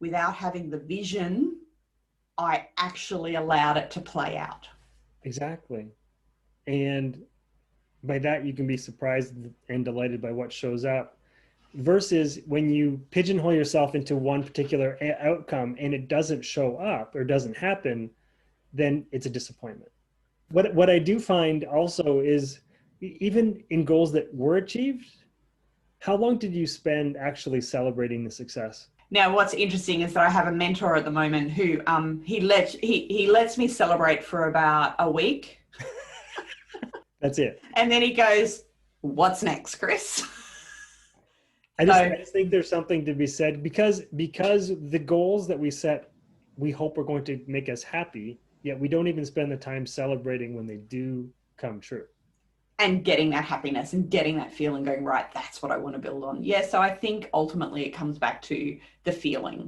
without having the vision, I actually allowed it to play out. Exactly. And by that, you can be surprised and delighted by what shows up. Versus when you pigeonhole yourself into one particular outcome and it doesn't show up or doesn't happen, then it's a disappointment. What I do find also is, even in goals that were achieved, how long did you spend actually celebrating the success? Now, what's interesting is that I have a mentor at the moment who he lets me celebrate for about a week, That's it. and then he goes, "What's next, Chris?" I So just think there's something to be said, because the goals that we set, we hope are going to make us happy, yet we don't even spend the time celebrating when they do come true. and getting that happiness and getting that feeling, going, right, that's what I want to build on. Yeah, so I think ultimately it comes back to the feeling.